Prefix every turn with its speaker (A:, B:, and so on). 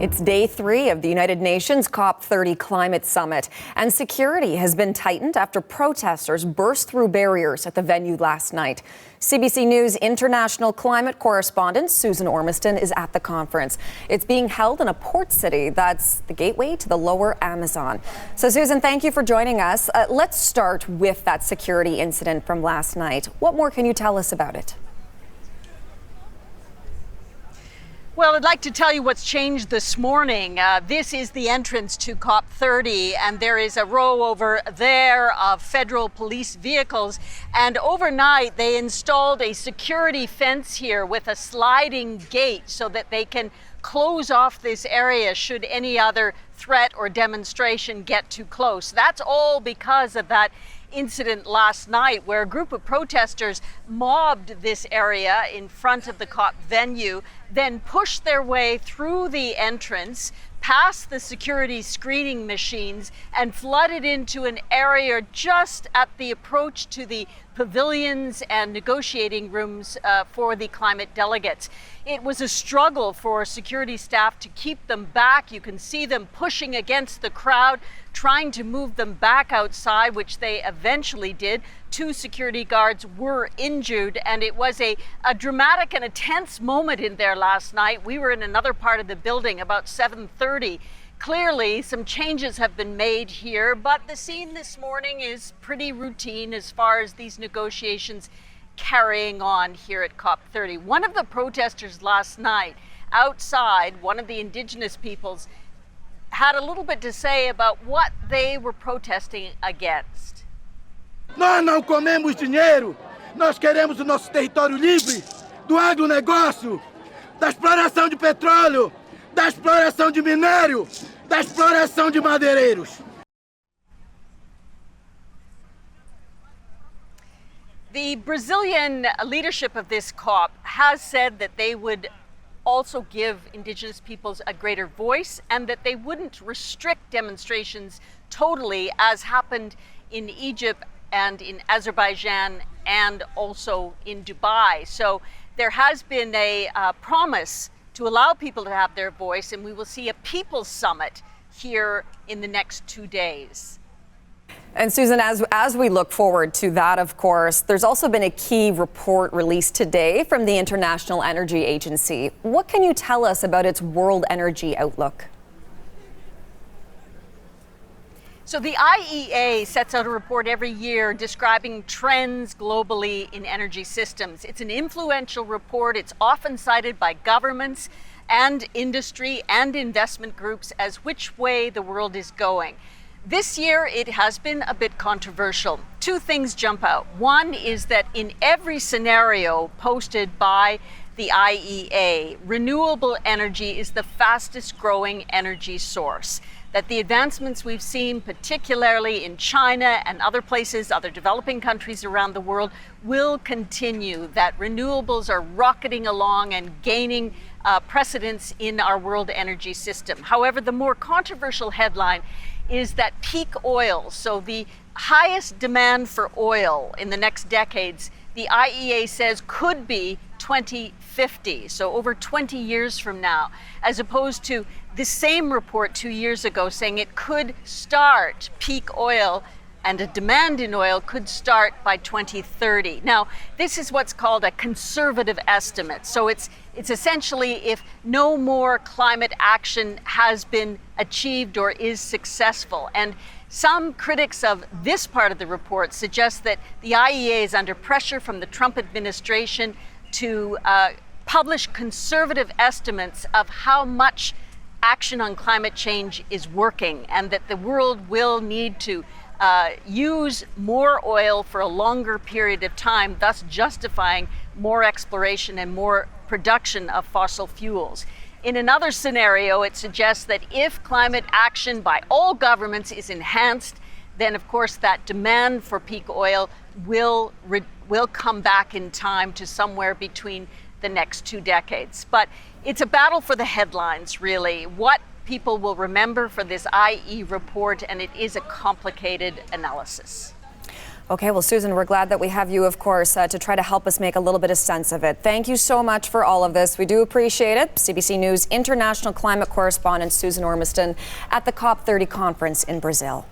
A: It's day 3 of the United Nations COP30 climate summit, and security has been tightened after protesters burst through barriers at the venue last night. CBC News international climate correspondent Susan Ormiston is at the conference. It's being held in a port city that's the gateway to the lower Amazon. So Susan, thank you for joining us. Let's start with that security incident from last night. What more can you tell us about it?
B: Well, I'd like to tell you what's changed this morning. This is the entrance to COP30, and there is a row over there of federal police vehicles. And overnight, they installed a security fence here with a sliding gate so that they can close off this area should any other threat or demonstration get too close. That's all because of that incident last night where a group of protesters mobbed this area in front of the COP venue, then pushed their way through the entrance, past the security screening machines, and flooded into an area just at the approach to the pavilions and negotiating rooms for the climate delegates. It was a struggle for security staff to keep them back. You can see them pushing against the crowd, trying to move them back outside, which they eventually did. 2 security guards were injured, and it was a dramatic and a tense moment in there last night. We were in another part of the building about 7:30. Clearly, some changes have been made here, but the scene this morning is pretty routine as far as these negotiations carrying on here at COP30. One of the protesters last night outside, one of the Indigenous peoples, had a little bit to say about what they were protesting against.
C: Nós não comemos dinheiro, nós queremos o nosso território livre do agronegócio, da exploração de petróleo, da exploração de minério, da exploração de madeireiros.
B: The Brazilian leadership of this COP has said that they would also give Indigenous peoples a greater voice and that they wouldn't restrict demonstrations totally, as happened in Egypt and in Azerbaijan and also in Dubai. So there has been a promise to allow people to have their voice, and we will see a People's Summit here in the next 2 days.
A: And Susan, as we look forward to that, of course, there's also been a key report released today from the International Energy Agency. What can you tell us about its world energy outlook?
B: So the IEA sets out a report every year describing trends globally in energy systems. It's an influential report. It's often cited by governments and industry and investment groups as which way the world is going. This year, it has been a bit controversial. 2 things jump out. One is that in every scenario posted by the IEA, renewable energy is the fastest growing energy source. That the advancements we've seen, particularly in China and other places, other developing countries around the world, will continue. That renewables are rocketing along and gaining precedence in our world energy system. However, the more controversial headline is that peak oil, so the highest demand for oil in the next decades, the IEA says could be 2050, so over 20 years from now, as opposed to the same report 2 years ago saying it could start peak oil and a demand in oil could start by 2030. Now, this is what's called a conservative estimate. So it's essentially if no more climate action has been achieved or is successful. And some critics of this part of the report suggest that the IEA is under pressure from the Trump administration to publish conservative estimates of how much action on climate change is working, and that the world will need to use more oil for a longer period of time, thus justifying more exploration and more production of fossil fuels. In another scenario, it suggests that if climate action by all governments is enhanced, then of course that demand for peak oil will come back in time to somewhere between the next 2 decades. But it's a battle for the headlines, really. What people will remember for this IE report, and it is a complicated analysis.
A: Okay, well, Susan, we're glad that we have you, of course, to try to help us make a little bit of sense of it. Thank you so much for all of this. We do appreciate it. CBC News international climate correspondent Susan Ormiston at the COP30 conference in Brazil.